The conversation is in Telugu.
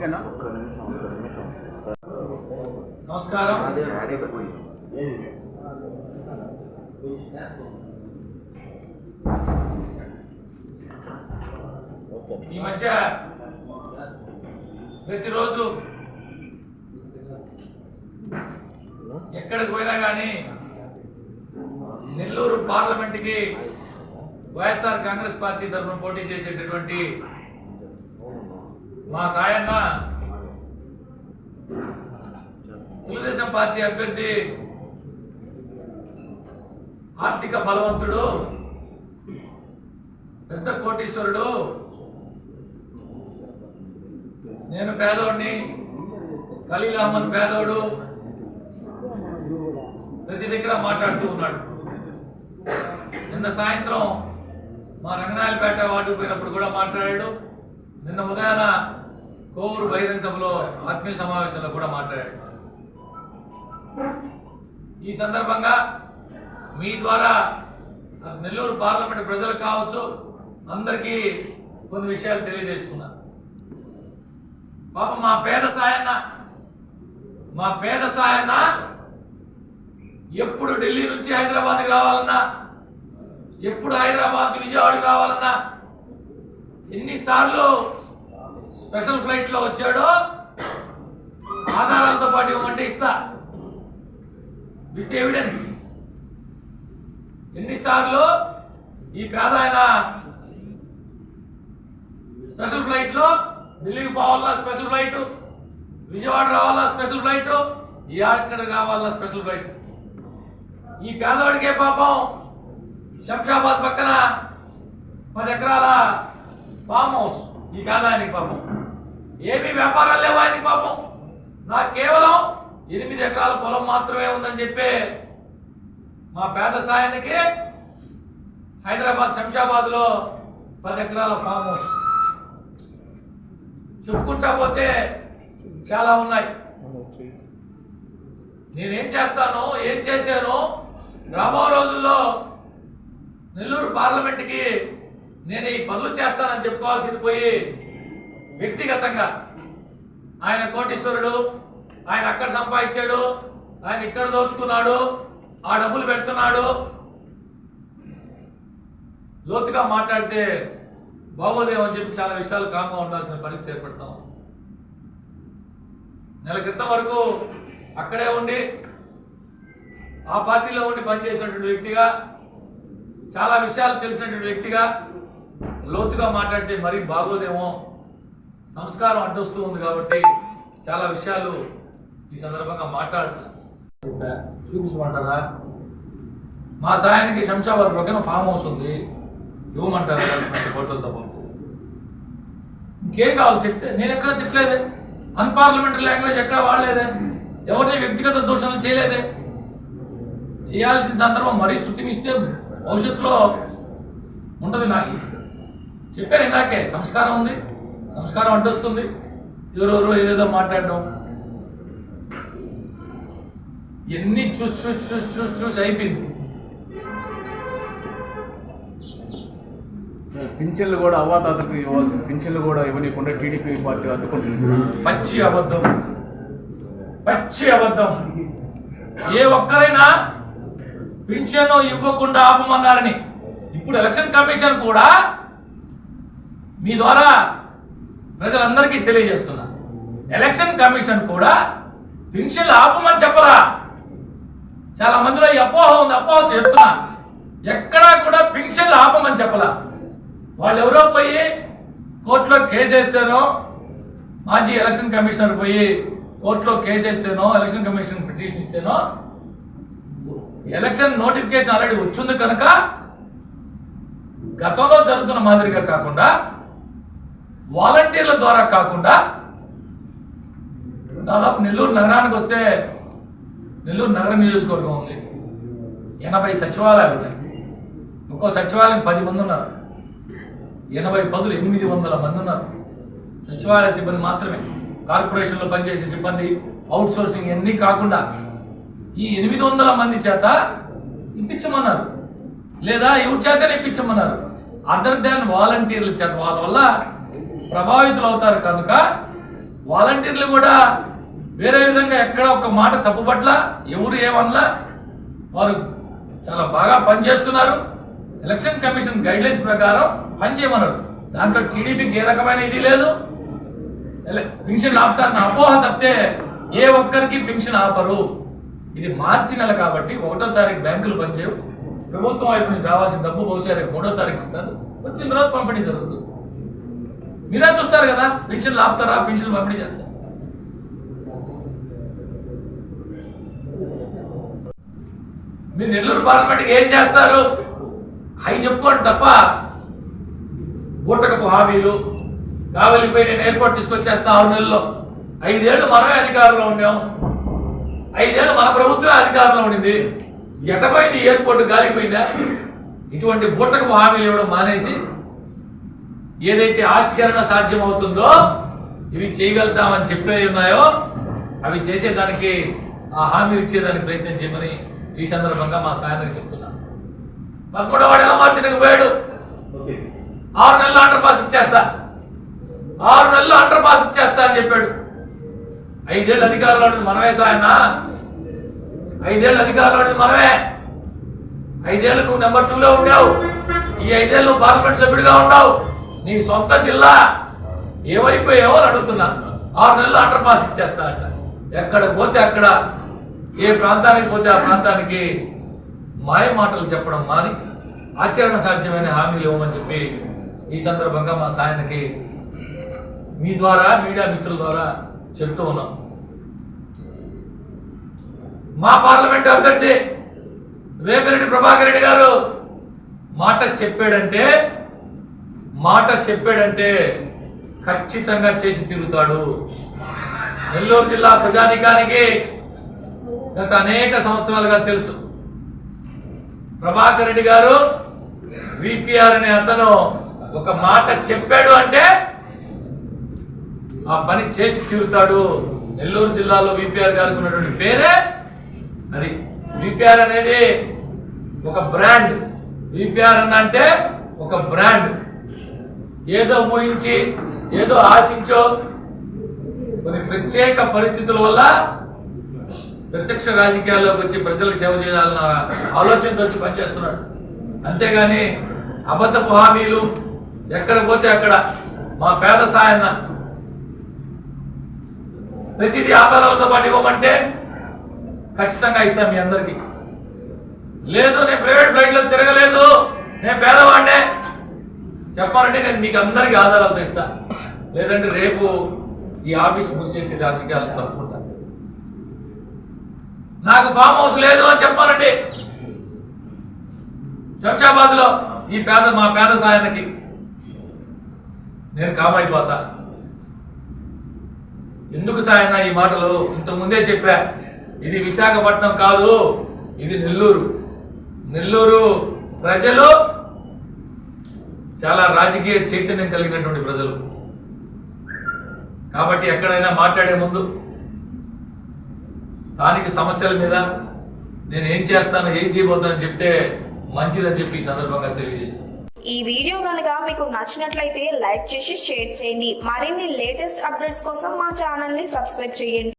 ఓకేనా? నమస్కారం. ఈ మధ్య ప్రతిరోజు ఎక్కడికి పోయినా కానీ నెల్లూరు పార్లమెంట్కి వైఎస్ఆర్ కాంగ్రెస్ పార్టీ తరఫున పోటీ చేసేటటువంటి మా సాయన్న తెలుగుదేశం పార్టీ అభ్యర్థి ఆర్థిక బలవంతుడు, పెద్ద కోటీశ్వరుడు, నేను పేదోడిని, ఖలీల్ అహ్మద్ పేదోడు, ప్రతి దగ్గర మాట్లాడుతూ ఉన్నాడు. నిన్న సాయంత్రం మా రంగనాయలపేట వార్డుకు పోయినప్పుడు కూడా మాట్లాడాడు. నిన్న ఉదయాన కోవూరు బహిరంగ సభలో ఆత్మీయ సమావేశంలో కూడా మాట్లాడాడు. ఈ సందర్భంగా మీ ద్వారా నెల్లూరు పార్లమెంట్ ప్రజలకు కావచ్చు, అందరికీ కొన్ని విషయాలు తెలియజేసుకున్నాను. పాపం మా పేద సాయన్న ఎప్పుడు ఢిల్లీ నుంచి హైదరాబాద్కి రావాలన్నా, ఎప్పుడు హైదరాబాద్ నుంచి విజయవాడకి రావాలన్నా, ఎన్నిసార్లు స్పెషల్ ఫ్లైట్లో వచ్చాడో ఆధారాలతో పాటు ఇవ్వమంటే ఇస్తా, విత్ ఎవిడెన్స్. ఎన్నిసార్లు ఈ పేద ఆయన స్పెషల్ ఫ్లైట్లో ఢిల్లీకి పోవాలన్నా స్పెషల్ ఫ్లైట్, విజయవాడ రావాలన్నా స్పెషల్ ఫ్లైట్, ఎక్కడ కావాలన్నా స్పెషల్ ఫ్లైట్. ఈ పేదవాడికే పాపం శంషాబాద్ పక్కన 10 ఎకరాల ఫామ్ హౌస్. ఈ పేదానికి పాపం ఏమీ వ్యాపారాలు లేవు ఆయనకి. పాపం నాకు కేవలం 8 ఎకరాల పొలం మాత్రమే ఉందని చెప్పే మా పేద సాయానికి హైదరాబాద్ శంషాబాద్లో 10 ఎకరాల ఫామ్ హౌస్. చెప్పుకుంటా పోతే చాలా ఉన్నాయి. నేనేం చేస్తాను, ఏం చేశాను, రాబో రోజుల్లో నెల్లూరు పార్లమెంట్కి నేను ఈ పనులు చేస్తానని చెప్పుకోవాల్సింది పోయి వ్యక్తిగతంగా ఆయన కోటీశ్వరుడు, ఆయన అక్కడ సంపాదించాడు, ఆయన ఇక్కడ దోచుకున్నాడు, ఆ డబ్బులు పెడుతున్నాడు, లోతుగా మాట్లాడితే బాగోదేమో అని చెప్పి చాలా విషయాలు కామ్గా ఉండాల్సిన పరిస్థితి ఏర్పడతాం. నెల క్రితం వరకు అక్కడే ఉండి ఆ పార్టీలో ఉండి పనిచేసినటువంటి వ్యక్తిగా, చాలా విషయాలు తెలిసినటువంటి వ్యక్తిగా లోతుగా మాట్లాడితే మరీ బాగోదేమో, సంస్కారం అడ్డొస్తూ ఉంది కాబట్టి చాలా విషయాలు ఈ సందర్భంగా మాట్లాడుతున్నా. చూపించమంటారా? మా సాయానికి శంషాబాద్ పక్కన ఫామ్ హౌస్ ఉంది, ఇవ్వమంటారా? ఫోటోలతో పాటు ఇంకేం కావాలి చెప్తే. నేను ఎక్కడ తిట్టలేదే, అన్పార్లమెంటరీ లాంగ్వేజ్ ఎక్కడ వాడలేదే, ఎవరిని వ్యక్తిగత దూషణలు చేయలేదే. చేయాల్సిన సందర్భం మరీ శృతిమిస్తే భవిష్యత్తులో ఉంటుంది. నాకు చెప్పాను ఇందాకే, సంస్కారం ఉంది, సంస్కారం అడ్డొస్తుంది, ఎవరెవరో ఏదేదో మాట్లాడడం, ఎన్ని చూసి అయిపోయింది. పింఛన్లు కూడా అవ్వాతాతకు ఇవ్వాల్సిన పింఛన్లు కూడా ఇవ్వనీయకుండా టీడీపీ పార్టీ అడ్డుకుంటుంది. పచ్చి అబద్ధం, పచ్చి అబద్ధం. ఏ ఒక్కరైనా పింఛను ఇవ్వకుండా ఆపమన్నారని ఇప్పుడు ఎలక్షన్ కమిషన్ కూడా మీ ద్వారా ప్రజలందరికీ తెలియజేస్తున్నా. ఎలక్షన్ కమిషన్ కూడా పింఛన్లు ఆపమని చెప్పరా? చాలా మందిలో ఈ అపోహ ఉంది, అపోహ చేస్తున్నా. ఎక్కడా కూడా పింఛన్లు ఆపమని చెప్పలా. వాళ్ళు ఎవరో పోయి కోర్టులో కేసు వేస్తేనో, మాజీ ఎలక్షన్ కమిషనర్ పోయి కోర్టులో కేసు వేస్తేనో, ఎలక్షన్ కమిషన్ పిటిషన్ ఇస్తేనో, ఎలక్షన్ నోటిఫికేషన్ ఆల్రెడీ వచ్చింది కనుక గతంలో జరుగుతున్న మాదిరిగా కాకుండా, వాలంటీర్ల ద్వారా కాకుండా, దాదాపు నెల్లూరు నగరానికి వస్తే నెల్లూరు నగర నియోజకవర్గం ఉంది, 80 సచివాలయాలు ఉన్నాయి. ఒక్కో సచివాలయం 10 మంది ఉన్నారు. 80 బదులు 800 మంది ఉన్నారు సచివాలయ సిబ్బంది మాత్రమే. కార్పొరేషన్లో పనిచేసే సిబ్బంది, అవుట్ సోర్సింగ్ ఇవన్నీ కాకుండా ఈ 800 మంది చేత ఇప్పించమన్నారు, లేదా ఎవరి చేతనే ఇప్పించమన్నారు. అదర్ దాన్ వాలంటీర్ల చేత వాళ్ళ వల్ల ప్రభావితులు అవుతారు కనుక వాలంటీర్లు కూడా వేరే విధంగా ఎక్కడ ఒక మాట తప్పుపట్ల ఎవరు ఏమన్నా వారు చాలా బాగా పనిచేస్తున్నారు. ఎలక్షన్ కమిషన్ గైడ్లైన్స్ ప్రకారం పనిచేయమన్నారు. దాంట్లో టీడీపీకి ఏ రకమైన ఇది లేదు. పెన్షన్ ఆపుతారన్న అపోహ తప్పితే ఏ ఒక్కరికి పెన్షన్ ఆపరు. ఇది మార్చి నెల కాబట్టి 1వ తారీఖు బ్యాంకులు పనిచేయవు. ప్రభుత్వం వైపు నుంచి రావాల్సిన డబ్బు బహుశా రేపు 3వ తారీఖు ఇస్తారు. వచ్చిన తర్వాత పంపిణీ జరుగుతుంది. మీరే చూస్తారు కదా, పెన్షన్లు ఆపుతారా, పెన్షన్లు పంపిణీ చేస్తారు. మీరు నెల్లూరు పార్లమెంట్కి ఏం చేస్తారు అవి చెప్పుకోండి తప్ప బూటకపు హామీలు కావలిపై నేను ఎయిర్పోర్ట్ తీసుకొచ్చేస్తా 6 నెలల్లో. 5 ఏళ్ళు మనమే అధికారంలో ఉండాం. 5 ఏళ్ళు మన ప్రభుత్వమే అధికారంలో ఉండింది. ఎటపోయింది ఎయిర్పోర్ట్, గాలిపోయిందా? ఇటువంటి బూటకపు హామీలు ఇవ్వడం మానేసి ఏదైతే ఆచరణ సాధ్యం అవుతుందో ఇవి చేయగలుగుతామని చెప్పే ఉన్నాయో అవి చేసేదానికి, ఆ హామీలు ఇచ్చేదానికి ప్రయత్నం చేయమని ఈ సందర్భంగా మా సాయానికి చెప్తున్నాను. 13వ వాడు ఎలా మార్చినకు పోయాడు. 6 నెలలు అండర్ పాస్ ఇచ్చేస్తా, 6 నెలలు అండర్ పాస్ ఇచ్చేస్తా అని చెప్పాడు. 5 ఏళ్ళు అధికారంలో ఉండేది మనమే సాయన. 5 ఏళ్ళు అధికారంలో ఉండేది మనమే. 5 ఏళ్ళు నువ్వు నెంబర్ 2లో ఉండావు. ఈ 5 ఏళ్ళు నువ్వు పార్లమెంట్ సభ్యుడిగా ఉన్నావు. నీ సొంత జిల్లా ఏమైపోయావో అని అడుగుతున్నా. 6 నెలలు అండర్ పాస్ ఇచ్చేస్తా అంట. ఎక్కడికి పోతే అక్కడ, ఏ ప్రాంతానికి పోతే ఆ ప్రాంతానికి మాయ మాటలు చెప్పడం మాని ఆచరణ సాధ్యమైన హామీలు ఇవ్వమని చెప్పి ఈ సందర్భంగా మా సాయనకి మీ ద్వారా, మీడియా మిత్రుల ద్వారా చెప్తూ ఉన్నాం. మా పార్లమెంట్ అభ్యర్థి వేమిరెడ్డి ప్రభాకర్ రెడ్డి గారు మాట చెప్పాడంటే ఖచ్చితంగా చేసి తీరుతాడు. నెల్లూరు జిల్లా ప్రజానికానికి గత అనేక సంవత్సరాలుగా తెలుసు. ప్రభాకర్ రెడ్డి గారు విపిఆర్ అనే అతను ఒక మాట చెప్పాడు అంటే ఆ పని చేసి తీరుతాడు. నెల్లూరు జిల్లాలో విపిఆర్ గారికి ఉన్నటువంటి పేరే అది. విపిఆర్ అనేది ఒక బ్రాండ్. విపిఆర్ అంటే ఒక బ్రాండ్. ఏదో ఊహించి, ఏదో ఆశించో, కొన్ని ప్రత్యేక పరిస్థితుల వల్ల ప్రత్యక్ష రాజకీయాల్లోకి వచ్చి ప్రజలకు సేవ చేయాలన్న ఆలోచనతో వచ్చి పనిచేస్తున్నాడు. అంతేగాని అబద్ధపు హామీలు ఎక్కడ పోతే అక్కడ మా పేద సాయన్న ప్రతిదీ ఆధారాలతో పాటు ఇవ్వమంటే ఖచ్చితంగా ఇస్తాం మీ అందరికీ. లేదు నేను ప్రైవేట్ ఫ్లైట్లో తిరగలేదు, నేను పేదవాడినే చెప్పాలంటే నేను మీకు అందరికీ ఆధారాలతో ఇస్తా. లేదంటే రేపు ఈ ఆఫీస్ మూసేసి రాజకీయాలు తప్పుకుంటా. నాకు ఫామ్ హౌస్ లేదు అని చెప్పాలండి శంషాబాద్ లో మా పేద సాయనకి నేను కామైపోతా. ఎందుకు సాయన్న ఈ మాటలు? ఇంతకుముందే చెప్పా, ఇది విశాఖపట్నం కాదు, ఇది నెల్లూరు. నెల్లూరు ప్రజలు చాలా రాజకీయ చైతన్యం కలిగినటువంటి ప్రజలు. కాబట్టి ఎక్కడైనా మాట్లాడే ముందు స్థానిక సమస్యల మీద నేను ఏం చేస్తాను, ఏం చేయబోతానని చెప్తే మంచిదని చెప్పి ఈ సందర్భంగా తెలియజేస్తాను. ఈ వీడియో కనుక మీకు నచ్చినట్లయితే లైక్ చేసి షేర్ చేయండి. మరిన్ని లేటెస్ట్ అప్డేట్స్ కోసం మా ఛానల్ ని సబ్స్క్రైబ్ చేయండి.